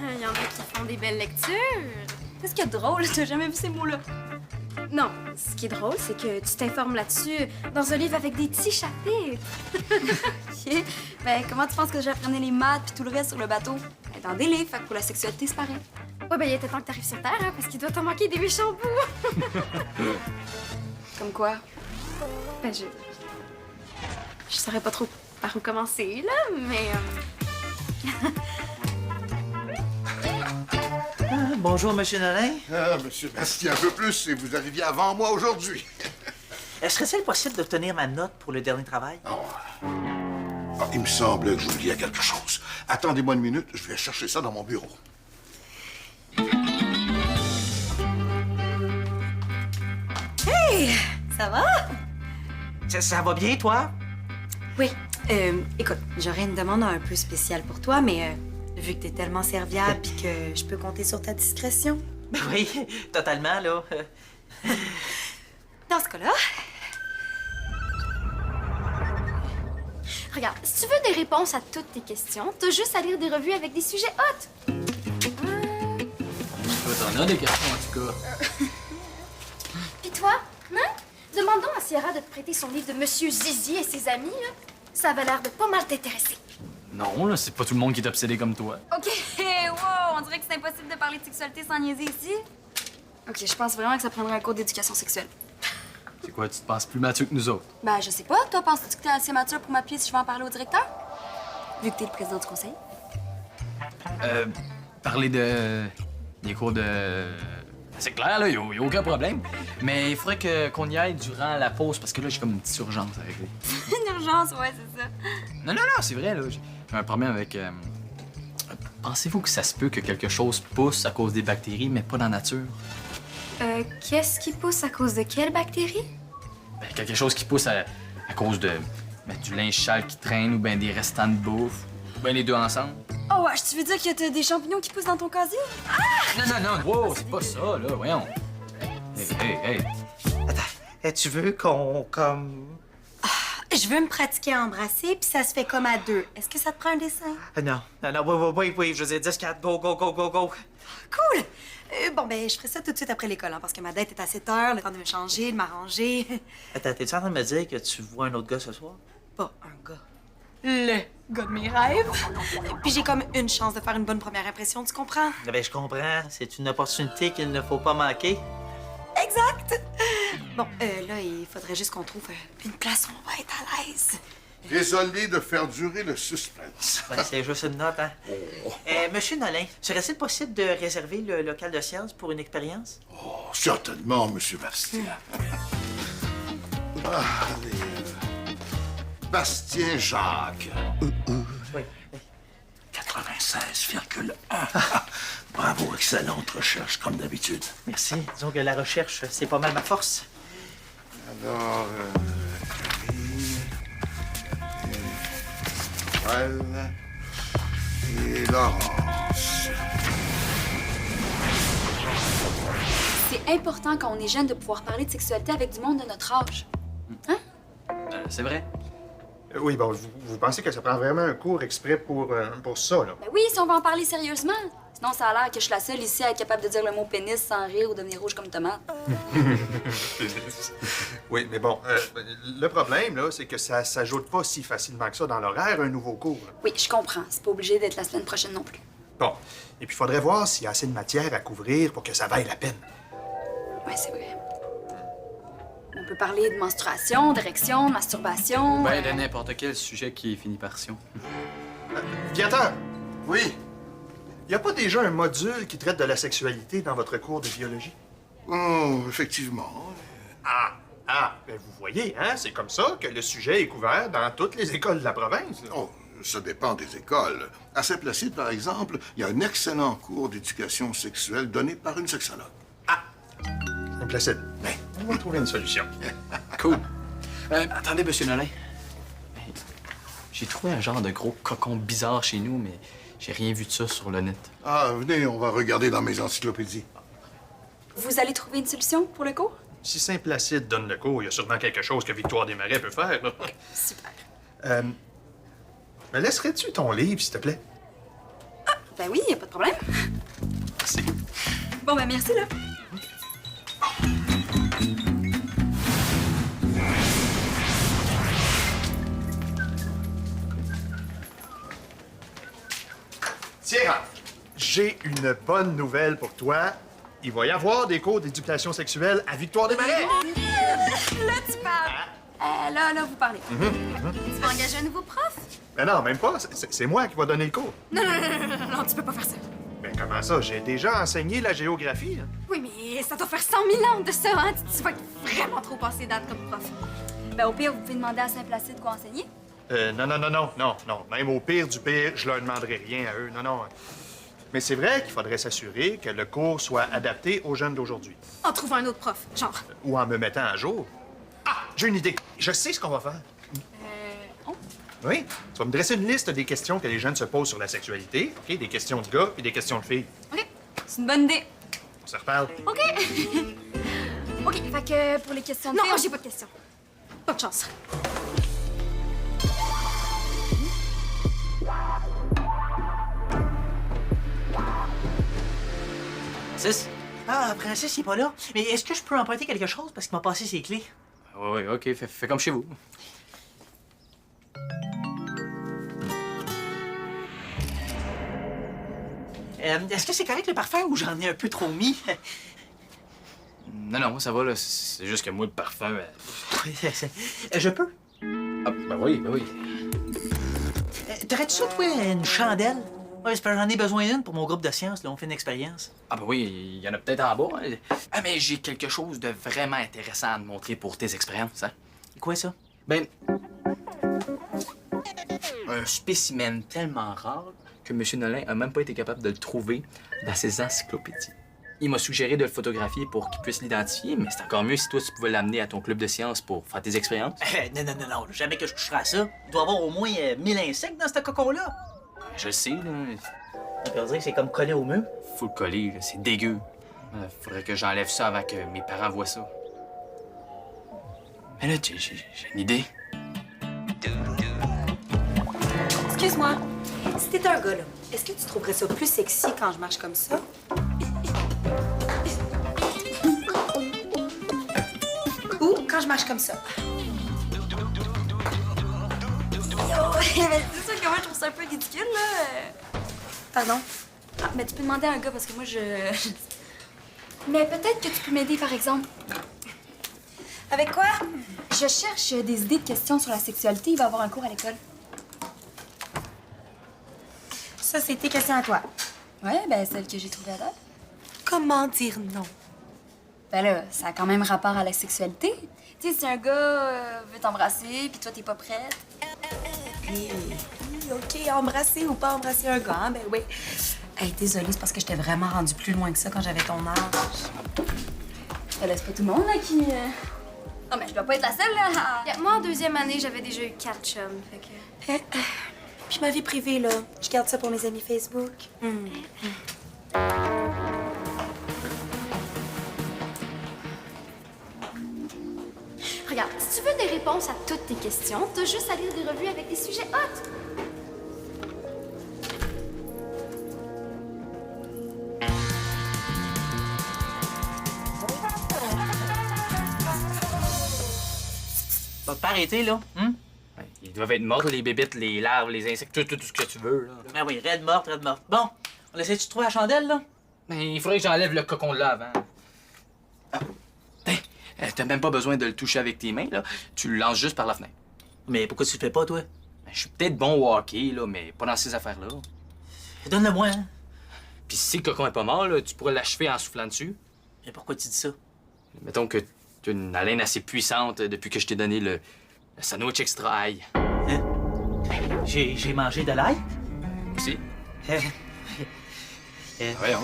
Il y en a qui font des belles lectures. Qu'est-ce qu'il y a de drôle? T'as jamais vu ces mots-là? Non, ce qui est drôle, c'est que tu t'informes là-dessus dans un livre avec des petits chapitres. OK. Ben, comment tu penses que j'apprenais les maths puis tout le reste sur le bateau? Ben, dans des livres, fait que pour la sexualité, c'est pareil. Ouais, ben, il était temps que t'arrives sur Terre, hein, parce qu'il doit t'en manquer des méchants bouts. Comme quoi? Ben, je saurais pas trop par où commencer, là, mais... Bonjour, Monsieur Nolin. Ah, Monsieur Bastien, un peu plus, et vous arriviez avant moi aujourd'hui. Serait-il possible d'obtenir ma note pour le dernier travail? Ah, il me semble que j'oubliais quelque chose. Attendez-moi une minute, je vais chercher ça dans mon bureau. Hey! Ça va? Ça va bien, toi? Oui. Écoute, j'aurais une demande un peu spéciale pour toi, mais vu que t'es tellement serviable puis que je peux compter sur ta discrétion. Ben oui, totalement, là. Dans ce cas-là... Regarde, si tu veux des réponses à toutes tes questions, t'as juste à lire des revues avec des sujets hot. T'en as des questions, en tout cas. Puis toi, hein? Demande donc à Sierra de te prêter son livre de Monsieur Zizi et ses amis, là. Ça avait l'air de pas mal t'intéresser. Non, là, c'est pas tout le monde qui est obsédé comme toi. OK, wow! On dirait que c'est impossible de parler de sexualité sans niaiser ici. OK, je pense vraiment que ça prendrait un cours d'éducation sexuelle. C'est quoi, tu te penses plus mature que nous autres? Ben, je sais pas. Toi, penses-tu que t'es assez mature pour m'appuyer si je vais en parler au directeur? Vu que t'es le président du conseil. Parler des cours de... C'est clair, là, y a aucun problème. Mais il faudrait qu'on y aille durant la pause, parce que là, j'ai comme une petite urgence à régler. Une urgence, ouais, c'est ça. Non, c'est vrai, là. J'ai un problème avec... Pensez-vous que ça se peut que quelque chose pousse à cause des bactéries, mais pas dans la nature? Qu'est-ce qui pousse à cause de quelle bactérie? Ben, quelque chose qui pousse à cause de... du linge sale qui traîne, ou ben des restants de bouffe, ou ben les deux ensemble. Oh, ouais, tu veux dire que t'as des champignons qui poussent dans ton casier? Non, wow, c'est pas ça, là, voyons. Hey. Attends, tu veux qu'on, Je veux me pratiquer à embrasser, puis ça se fait comme à deux. Est-ce que ça te prend un dessin? Non, oui, je veux dire, 10-4, go. Cool! Bon, ben, je ferai ça tout de suite après l'école, hein, parce que ma dette est à 7 heures, le temps de me changer, de m'arranger. Attends, t'es-tu en train de me dire que tu vois un autre gars ce soir? Pas un gars. Le gars de mes rêves. Puis j'ai comme une chance de faire une bonne première impression, tu comprends? Ben, je comprends. C'est une opportunité qu'il ne faut pas manquer. Exact! Bon, là, il faudrait juste qu'on trouve une place où on va être à l'aise. Désolé de faire durer le suspense. Ben, c'est juste une note, hein? Monsieur Nolin, serait-il possible de réserver le local de science pour une expérience? Oh, certainement, Monsieur Bastien. Allez, Bastien Jacques. Oui. 96,1. Bravo, excellente recherche, comme d'habitude. Merci. Disons que la recherche, c'est pas mal ma force. Alors, Karine, et Laurence. C'est important quand on est jeune de pouvoir parler de sexualité avec du monde de notre âge. Hein? C'est vrai. Oui, bon, vous pensez que ça prend vraiment un cours exprès pour ça, là? Ben oui, si on va en parler sérieusement. Sinon, ça a l'air que je suis la seule ici à être capable de dire le mot pénis sans rire ou devenir rouge comme tomate. Oui, mais bon, le problème, là, c'est que ça s'ajoute pas si facilement que ça dans l'horaire, un nouveau cours, là. Oui, je comprends. C'est pas obligé d'être la semaine prochaine non plus. Bon, et puis il faudrait voir s'il y a assez de matière à couvrir pour que ça vaille la peine. Ouais, c'est vrai. On peut parler de menstruation, d'érection, de masturbation. Ben, de n'importe quel sujet qui finit par sion. Viateur, Oui. y a pas déjà un module qui traite de la sexualité dans votre cours de biologie? Oh, effectivement. Ah, Ah, ben vous voyez, hein, c'est comme ça que le sujet est couvert dans toutes les écoles de la province. Là. Oh, ça dépend des écoles. À Saint-Placide, par exemple, il y a un excellent cours d'éducation sexuelle donné par une sexologue. Saint-Placide. Ben, on va trouver une solution. Cool. Attendez, Monsieur Nolin. J'ai trouvé un genre de gros cocon bizarre chez nous, mais j'ai rien vu de ça sur le net. Ah, venez, on va regarder dans mes encyclopédies. Vous allez trouver une solution pour le cours? Si Saint-Placide donne le cours, il y a sûrement quelque chose que Victoire Desmarais peut faire. Là. Super. Me laisserais-tu ton livre, s'il te plaît? Ben oui, y a pas de problème. Merci. Bon, ben merci, là. Tiens, j'ai une bonne nouvelle pour toi. Il va y avoir des cours d'éducation sexuelle à Victoire Desmarais. Là, tu parles. Là, vous parlez. Tu vas engager un nouveau prof? Mais non, même pas. C'est moi qui va donner le cours. Non, tu peux pas faire ça. Mais comment ça? J'ai déjà enseigné la géographie. Hein? Oui, mais ça doit faire 100 000 ans de ça, hein? Tu vas être vraiment trop passé date comme prof. Ben au pire, vous pouvez demander à Saint-Placide quoi enseigner. Non. Même au pire du pire, je leur demanderai rien à eux. Non. Mais c'est vrai qu'il faudrait s'assurer que le cours soit adapté aux jeunes d'aujourd'hui. En trouvant un autre prof, genre. Ou en me mettant à jour. Ah, j'ai une idée. Je sais ce qu'on va faire. Oui, tu vas me dresser une liste des questions que les jeunes se posent sur la sexualité, OK? Des questions de gars et des questions de filles. OK. C'est une bonne idée. On se reparle. OK. OK, fait que pour les questions de Non, filles, j'ai pas de questions. Pas de chance. Francis? Ah, Francis, il est pas là. Mais est-ce que je peux emprunter quelque chose parce qu'il m'a passé ses clés? Oui, OK, fais comme chez vous. Est-ce que c'est correct le parfum ou j'en ai un peu trop mis? Non, ça va, là. C'est juste que moi, le parfum... Je peux? Ah, ben oui. T'aurais-tu ça, toi, une chandelle? Ouais, c'est parce que j'en ai besoin d'une pour mon groupe de sciences. Là, on fait une expérience. Ah ben oui, il y en a peut-être en bas. Hein. Ah, mais j'ai quelque chose de vraiment intéressant à te montrer pour tes expériences, hein. Quoi, ça? Ben... un spécimen tellement rare que M. Nolin a même pas été capable de le trouver dans ses encyclopédies. Il m'a suggéré de le photographier pour qu'il puisse l'identifier, mais c'est encore mieux si toi, tu pouvais l'amener à ton club de sciences pour faire tes expériences. Non. Jamais que je toucherai à ça. Il doit y avoir au moins 1000 insectes dans ce cocon-là. Je le sais, là. On peut dire que c'est comme collé au mur. Faut le coller, là. C'est dégueu. Faudrait que j'enlève ça avant que mes parents voient ça. Mais là, j'ai une idée. Excuse-moi. Si t'étais un gars, là, est-ce que tu trouverais ça plus sexy quand je marche comme ça? Ou quand je marche comme ça? C'est sûr que moi, je trouve ça un peu ridicule, là. Pardon? Ah, mais tu peux demander à un gars parce que moi, Mais peut-être que tu peux m'aider, par exemple. Avec quoi? Je cherche des idées de questions sur la sexualité. Il va y avoir un cours à l'école. Ça, c'est tes questions à toi. Ouais, ben celle que j'ai trouvée à date. Comment dire non? Ben là, ça a quand même rapport à la sexualité. Tu sais, si un gars veut t'embrasser, puis toi, t'es pas prête. Oui, OK, embrasser ou pas embrasser un gars, hein? Ben oui. Hey, désolée, c'est parce que je t'ai vraiment rendue plus loin que ça quand j'avais ton âge. Ça laisse pas tout le monde, là, qui... Non, mais je dois pas être la seule, là. Moi, en deuxième année, j'avais déjà eu 4 chums, fait que... Puis ma vie privée, là, je garde ça pour mes amis Facebook. Regarde, si tu veux des réponses à toutes tes questions, t'as juste à lire des revues avec des sujets hot. Va pas arrêter, là. Hum? Ouais, ils doivent être morts, les bébites, les larves, les insectes, tout ce que tu veux, là. Ah oui, raide morte. Bon, on essaie de trouver la chandelle, là? Mais il faudrait que j'enlève le cocon de là avant. Ah. T'as même pas besoin de le toucher avec tes mains, là. Tu le lances juste par la fenêtre. Mais pourquoi tu le fais pas, toi? Ben, je suis peut-être bon au hockey, là, mais pas dans ces affaires-là. Donne-le-moi, hein? Puis si le cocon est pas mort, là, tu pourrais l'achever en soufflant dessus. Mais pourquoi tu dis ça? Mettons que Tu as une haleine assez puissante depuis que je t'ai donné le sandwich extra ail. Hein? J'ai mangé de l'ail? Aussi? Voyons,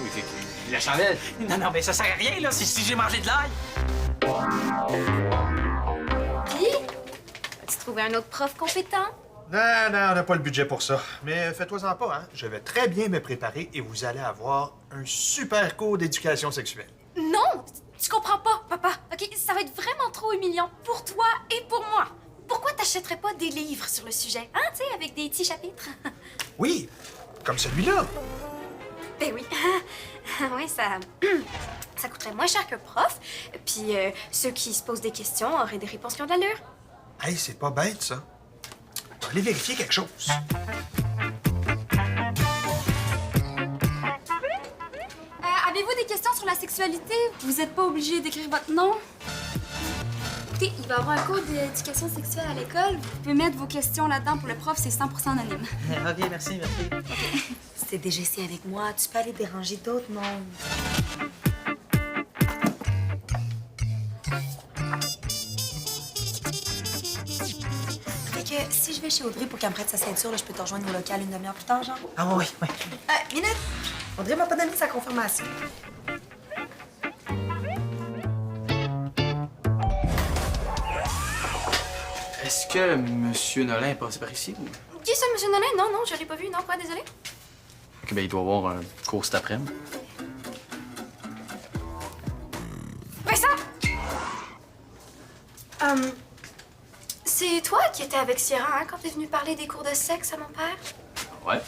La chandelle! non, mais ça sert à rien, là, si j'ai mangé de l'ail. Puis, as-tu trouvé un autre prof compétent? Non, on n'a pas le budget pour ça. Mais faites-toi-en pas, hein. Je vais très bien me préparer et vous allez avoir un super cours d'éducation sexuelle. Non! Tu comprends pas, papa. OK, ça va être vraiment trop humiliant pour toi et pour moi. Pourquoi t'achèterais pas des livres sur le sujet? Hein, tu sais, avec des petits chapitres? Oui, comme celui-là. Ben oui. Oui, ça coûterait moins cher qu'un prof. Puis ceux qui se posent des questions auraient des réponses qui ont de l'allure. Hey, c'est pas bête, ça. On va aller vérifier quelque chose. Avez-vous des questions sur la sexualité? Vous n'êtes pas obligé d'écrire votre nom? Écoutez, il va y avoir un cours d'éducation sexuelle à l'école. Vous pouvez mettre vos questions là-dedans pour le prof, c'est 100% anonyme. OK, merci. Si t'es déjà ici avec moi, tu peux aller déranger d'autres mondes. Fait que si je vais chez Audrey pour qu'elle me prête sa ceinture, là, je peux te rejoindre au local une demi-heure plus tard, genre? Ah oui. Minute! Audrey m'a pas donné sa confirmation. Est-ce que M. Nolin est passé par ici? Ou... Qui ça, monsieur Nolin? Non, je l'ai pas vu. Non, quoi, désolé. OK, ben il doit avoir un cours cet après-midi. Vincent! C'est toi qui étais avec Sierra, hein, quand t'es venu parler des cours de sexe à mon père? Ouais.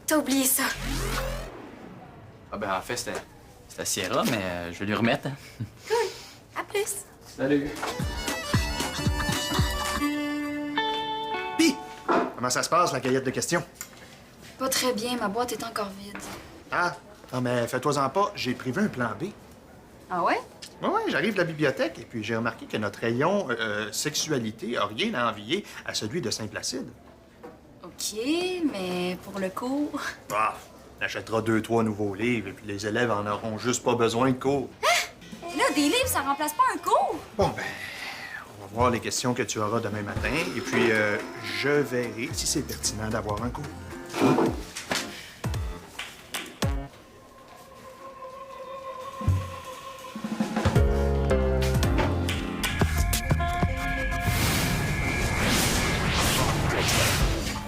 T'as oublié ça. Ah ben en fait, c'était Sierra, mais je vais lui remettre. Hein. Cool. À plus. Salut. Pis, comment ça se passe, la cahier de questions? Pas très bien, ma boîte est encore vide. Ah, non, mais fais-toi-en pas, j'ai prévu un plan B. Ah ouais? Oui, j'arrive de la bibliothèque et puis j'ai remarqué que notre rayon sexualité a rien à envier à celui de Saint-Placide. OK, mais pour le cours... Ah, on achètera 2-3 nouveaux livres et puis les élèves en auront juste pas besoin de cours. Là, des livres, ça remplace pas un cours? Bon, ben, on va voir les questions que tu auras demain matin et puis je verrai si c'est pertinent d'avoir un cours.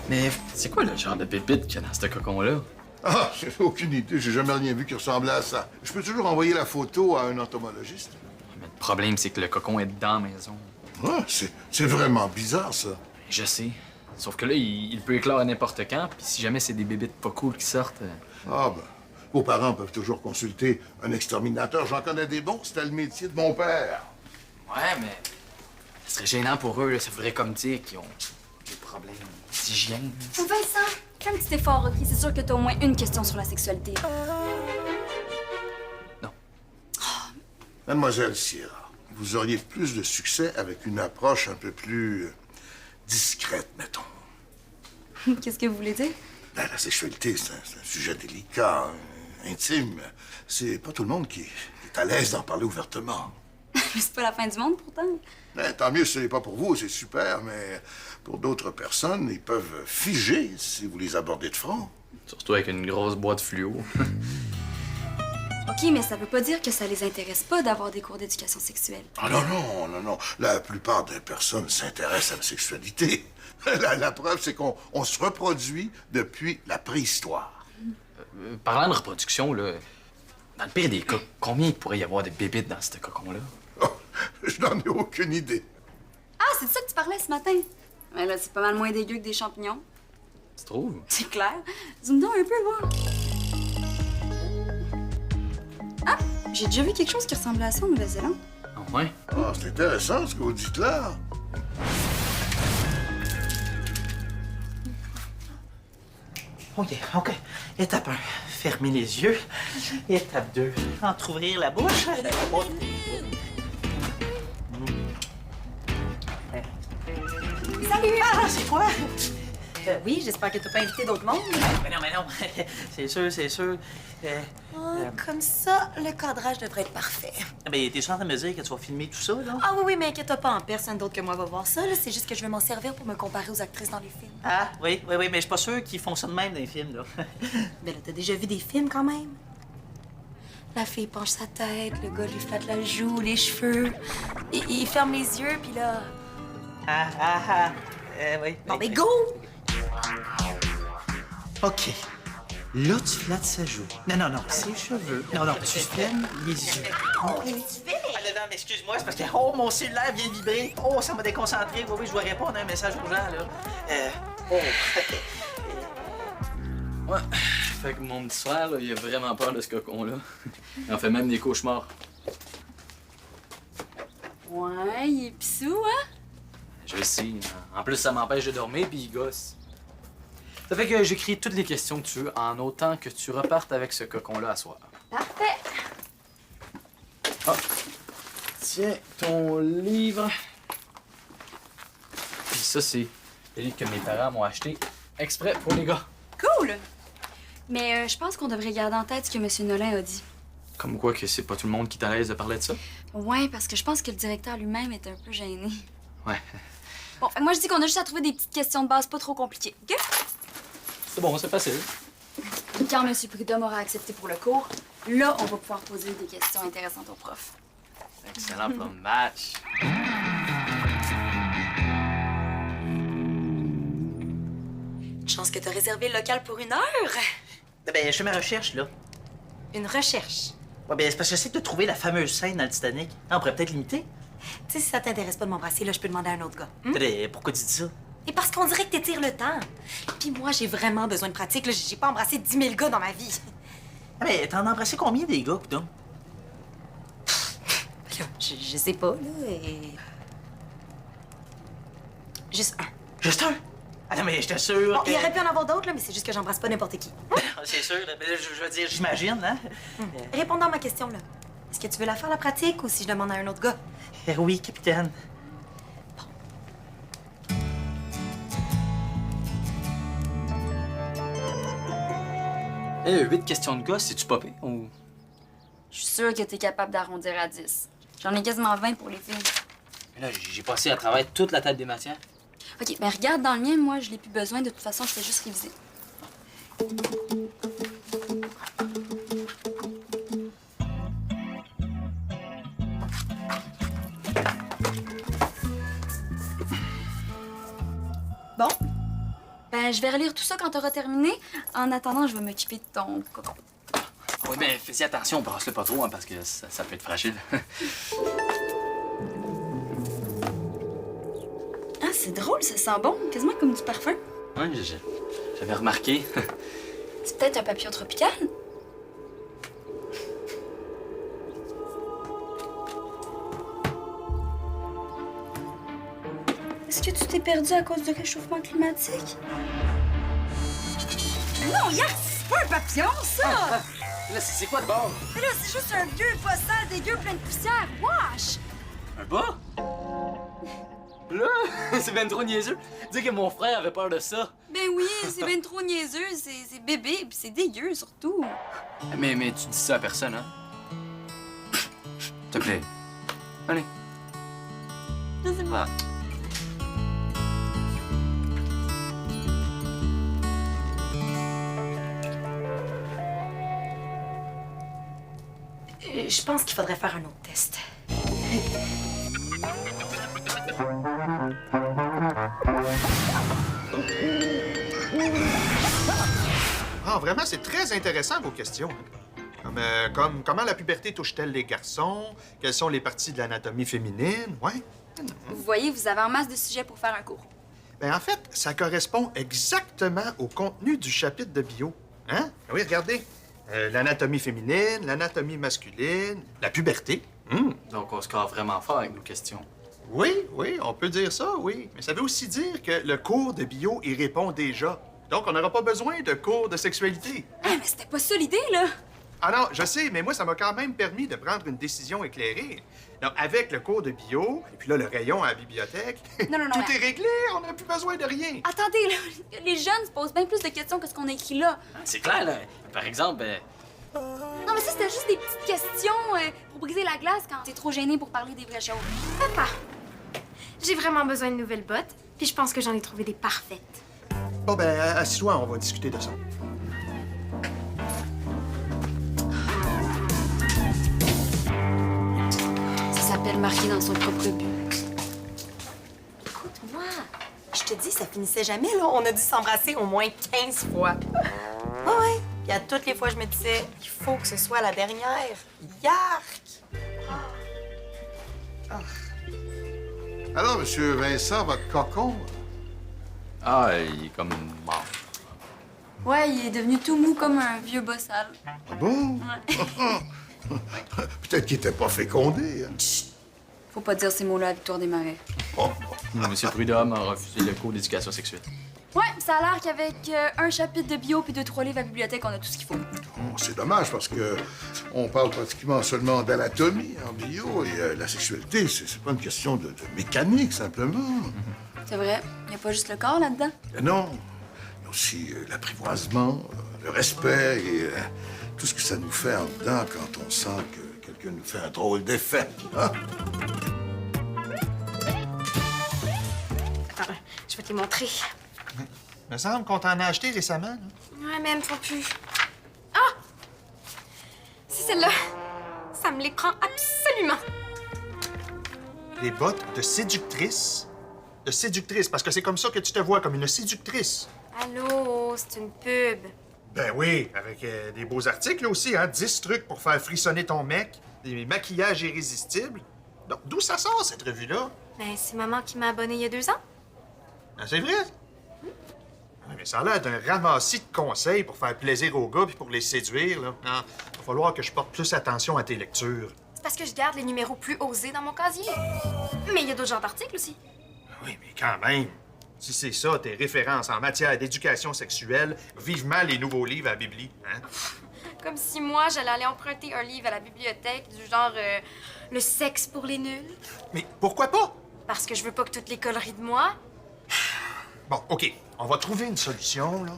Mais c'est quoi le genre de pépite qu'il y a dans ce cocon-là? Ah, j'ai aucune idée. J'ai jamais rien vu qui ressemblait à ça. Je peux toujours envoyer la photo à un entomologiste. Mais le problème, c'est que le cocon est dans la maison. Ah, c'est vraiment bizarre, ça. Je sais. Sauf que là, il peut éclore à n'importe quand, puis si jamais c'est des bébites pas cool qui sortent... Ah, ben, vos parents peuvent toujours consulter un exterminateur. J'en connais des bons. C'était le métier de mon père. Ouais, mais... Ce serait gênant pour eux, là. Ça ferait comme dire qu'ils ont des problèmes d'hygiène. Vincent, fais un petit effort, OK? C'est sûr que t'as au moins une question sur la sexualité. Non. Mademoiselle Sierra, vous auriez plus de succès avec une approche un peu plus discrète, mettons. Qu'est-ce que vous voulez dire? Ben, la sexualité, c'est un sujet délicat, intime. C'est pas tout le monde qui est à l'aise d'en parler ouvertement. Mais c'est pas la fin du monde, pourtant. Ben, tant mieux si ce n'est pas pour vous, c'est super, mais pour d'autres personnes, ils peuvent figer si vous les abordez de front. Surtout avec une grosse boîte fluo. OK, mais ça veut pas dire que ça les intéresse pas d'avoir des cours d'éducation sexuelle. Ah non. La plupart des personnes s'intéressent à la sexualité. La preuve, c'est qu'on se reproduit depuis la préhistoire. Parlant de reproduction, là, dans le pire des cas, combien il pourrait y avoir de bébites dans ce cocon-là? Oh, je n'en ai aucune idée. Ah, c'est de ça que tu parlais ce matin? Mais là, c'est pas mal moins dégueu que des champignons. Tu trouves? C'est clair. Zoom donc un peu, voir. Ah, j'ai déjà vu quelque chose qui ressemblait à ça en Nouvelle-Zélande. Ah ouais? Ah, c'est intéressant ce que vous dites là. OK. Étape 1, fermer les yeux. Étape 2, entrouvrir la bouche. Salut! Ah, c'est quoi? Oui, j'espère que t'as pas invité d'autres mondes. Mais non. C'est sûr, c'est sûr. Comme ça, le cadrage devrait être parfait. Mais t'es sûr en train de me dire que tu vas filmer tout ça, là? Ah oui, mais inquiète-toi pas, personne d'autre que moi va voir ça. Là. C'est juste que je vais m'en servir pour me comparer aux actrices dans les films. Ah, oui, mais je suis pas sûr qu'ils font ça de même dans les films, là. Ben là, t'as déjà vu des films quand même? La fille penche sa tête, le gars lui flatte la joue, les cheveux. Il ferme les yeux, puis là... Oui. Bon, ben go! OK. Là, tu flattes sa joue. Non, ses cheveux. Non, tu fermes les yeux. Oh, qu'est-ce que tu fais? Ah, non, mais excuse-moi, c'est parce que, oh, mon cellulaire vient de vibrer. Oh, ça m'a déconcentré. Oui, je dois répondre à un message urgent, là. Ouais. Fait que mon petit frère, là, il a vraiment peur de ce cocon-là. Il en fait même des cauchemars. Ouais, il est pissou, hein? Je le sais. En plus, ça m'empêche de dormir, puis il gosse. Ça fait que j'écris toutes les questions que tu veux, en autant que tu repartes avec ce cocon-là à soir. Parfait. Ah. Tiens, ton livre. Puis ça, c'est le livre que mes parents m'ont acheté exprès pour les gars. Cool! Mais je pense qu'on devrait garder en tête ce que M. Nolin a dit. Comme quoi que c'est pas tout le monde qui est à l'aise de parler de ça? Ouais, parce que je pense que le directeur lui-même est un peu gêné. Ouais. Bon, fait que moi, je dis qu'on a juste à trouver des petites questions de base pas trop compliquées, OK? C'est bon, c'est facile. Et quand M. Prudhomme aura accepté pour le cours, là, on va pouvoir poser des questions intéressantes au prof. Excellent plan de match. Une chance que t'as réservé le local pour 1 heure. Ben, je fais ma recherche, là. Une recherche. Ouais, ben, c'est parce que j'essaie de trouver la fameuse scène dans le Titanic. Ah, on pourrait peut-être l'imiter. Tu sais, si ça t'intéresse pas de m'embrasser, là, je peux demander à un autre gars. Pourquoi tu dis ça? Et parce qu'on dirait que t'étires le temps. Puis moi, j'ai vraiment besoin de pratique. Là, j'ai pas embrassé 10 000 gars dans ma vie. Ah, mais t'en as embrassé combien des gars, coudonc? Là, je sais pas, là, et... Juste un. Juste un? Ah non, mais j'étais sûr Bon, que... il aurait pu en avoir d'autres, là, mais c'est juste que j'embrasse pas n'importe qui. C'est sûr, là. Mais là, je veux dire, j'imagine, hein? Répondant à ma question, là. Est-ce que tu veux la faire, la pratique, ou si je demande à un autre gars? Oui, capitaine. Eh, 8 questions de gars, c'est-tu popé ou... Je suis sûre que t'es capable d'arrondir à 10. J'en ai quasiment 20 pour les filles. Mais là, j'ai passé à travers toute la table des matières. OK, ben regarde dans le mien, moi, je l'ai plus besoin. De toute façon, je fais juste réviser. Bon. Ben, je vais relire tout ça quand t'auras terminé. En attendant, je vais m'occuper de ton cocon. Oui, mais fais-y attention, brasse-le pas trop, hein, parce que ça peut être fragile. Ah, c'est drôle, ça sent bon. Quasiment comme du parfum. Oui, j'avais remarqué. C'est peut-être un papillon tropical? Est-ce que tu t'es perdu à cause du réchauffement climatique? Non, Yann, c'est pas un papillon, ça! Là, c'est quoi de bord? Mais là, c'est juste un vieux pas sale, dégueu, plein de poussière. Wesh! Un bas? Là, c'est ben trop niaiseux. Dis que mon frère avait peur de ça. Ben oui, c'est ben trop niaiseux, c'est bébé, puis c'est dégueu, surtout. Mais tu dis ça à personne, hein? S'il te plaît. Allez. Je sais pas. Je pense qu'il faudrait faire un autre test. Ah, vraiment, c'est très intéressant, vos questions. Comme comment la puberté touche-t-elle les garçons? Quelles sont les parties de l'anatomie féminine? Ouais. Vous voyez, vous avez en masse de sujets pour faire un cours. En fait, ça correspond exactement au contenu du chapitre de bio. Hein? Oui, regardez. L'anatomie féminine, l'anatomie masculine, la puberté. Donc, on score vraiment fort avec nos questions. Oui, on peut dire ça, oui. Mais ça veut aussi dire que le cours de bio y répond déjà. Donc, on n'aura pas besoin de cours de sexualité. Ah, mais c'était pas ça l'idée, là! Ah non, je sais, mais moi, ça m'a quand même permis de prendre une décision éclairée. Donc, avec le cours de bio, et puis là, le rayon à la bibliothèque, Non, non, non, tout mais- est réglé, on n'a plus besoin de rien. Attendez, là, les jeunes se posent bien plus de questions que ce qu'on a écrit là. C'est clair, là. Par exemple, Non, mais ça, c'était juste des petites questions pour briser la glace quand t'es trop gêné pour parler des vraies choses. Papa, j'ai vraiment besoin de nouvelles bottes, puis je pense que j'en ai trouvé des parfaites. Bon, ben, assis-toi, on va discuter de ça. Ça s'appelle marquer dans son propre but. Écoute-moi, je te dis, ça finissait jamais, là. On a dû s'embrasser au moins 15 fois. Ah ouais. Puis à toutes les fois, je me disais, il faut que ce soit la dernière. Yark! Alors, Monsieur Vincent, votre cocon, ah, il est comme mort. Ouais, il est devenu tout mou comme un vieux bossal. ah bon? Peut-être qu'il était pas fécondé. Hein? Faut pas dire ces mots-là à Victoire Desmarais. Oh, Monsieur Prudhomme a refusé le cours d'éducation sexuelle. Ouais, ça a l'air qu'avec un chapitre de bio puis 2-3 livres à la bibliothèque, on a tout ce qu'il faut. oh, c'est dommage parce que on parle pratiquement seulement d'anatomie en bio et la sexualité, c'est pas une question de mécanique simplement. C'est vrai, y a pas juste le corps là-dedans. Non, il y a aussi l'apprivoisement, le respect et tout ce que ça nous fait en dedans quand on sent que quelqu'un nous fait un drôle d'effet. Hein? Attends, je vais te les montrer. Il me semble qu'on t'en a acheté récemment, là. Ouais, mais elles me font plus. Ah! C'est celle-là. Ça me les prend absolument. Des bottes de séductrice. De séductrice, parce que c'est comme ça que tu te vois, comme une séductrice. Allô, c'est une pub. Ben oui, avec des beaux articles aussi, hein. 10 trucs pour faire frissonner ton mec, des maquillages irrésistibles. Donc, d'où ça sort, cette revue-là? Ben, c'est maman qui m'a abonné il y a 2 ans. Ah, c'est vrai? Ouais, mais ça a l'air d'un ramassis de conseils pour faire plaisir aux gars puis pour les séduire, là. Non, il va falloir que je porte plus attention à tes lectures. C'est parce que je garde les numéros plus osés dans mon casier. Mais il y a d'autres genres d'articles aussi. Oui, mais quand même. Si c'est ça, tes références en matière d'éducation sexuelle, vivement les nouveaux livres à la Bibli, hein? Comme si moi, j'allais aller emprunter un livre à la bibliothèque du genre Le sexe pour les nuls. Mais pourquoi pas? Parce que je veux pas que toute l'école rie de moi. Bon, OK, on va trouver une solution, là.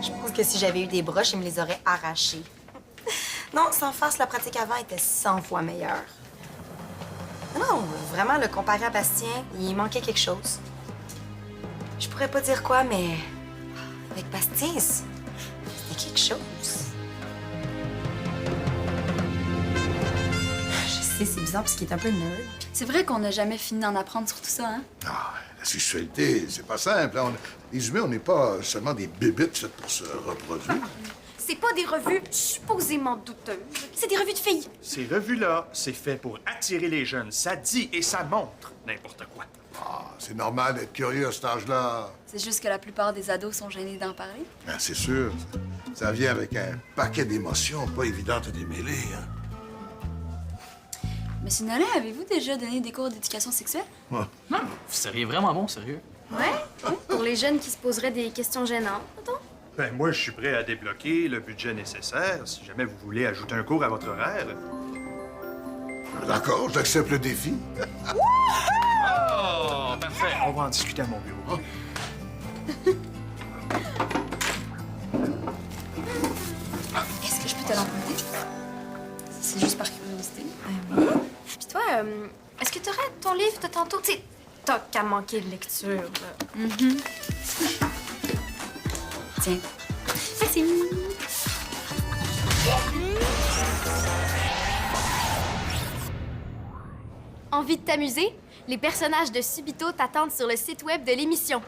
Je pense que si j'avais eu des broches, ils me les auraient arrachées. Non, sans farce, la pratique avant était 100 fois meilleure. Non, vraiment, le comparé à Bastien, il manquait quelque chose. Je pourrais pas dire quoi, mais avec Bastien, c'était quelque chose. Je sais, c'est bizarre parce qu'il est un peu nerd. C'est vrai qu'on n'a jamais fini d'en apprendre sur tout ça, hein? Ah, la sexualité, c'est pas simple. Hein. Les humains, on n'est pas seulement des bébites faites pour se reproduire. C'est pas des revues supposément douteuses. C'est des revues de filles. Ces revues-là, c'est fait pour attirer les jeunes. Ça dit et ça montre n'importe quoi. Ah, c'est normal d'être curieux à cet âge-là. C'est juste que la plupart des ados sont gênés d'en parler. Ben, c'est sûr. Ça vient avec un paquet d'émotions pas évidentes à démêler. Hein. Monsieur Nolin, avez-vous déjà donné des cours d'éducation sexuelle? Non, vous seriez vraiment bon, sérieux. Ouais? Pour les jeunes qui se poseraient des questions gênantes, mettons. Ben, moi, je suis prêt à débloquer le budget nécessaire si jamais vous voulez ajouter un cours à votre horaire. D'accord, j'accepte le défi. Oh, parfait. On va en discuter à mon bureau. Est-ce que je peux te l'emprunter? C'est juste par curiosité. Puis toi, est-ce que t'aurais ton livre de tantôt? Tu sais, t'as qu'à manquer de lecture, là. Tiens. Merci. Envie de t'amuser? Les personnages de Subito t'attendent sur le site web de l'émission.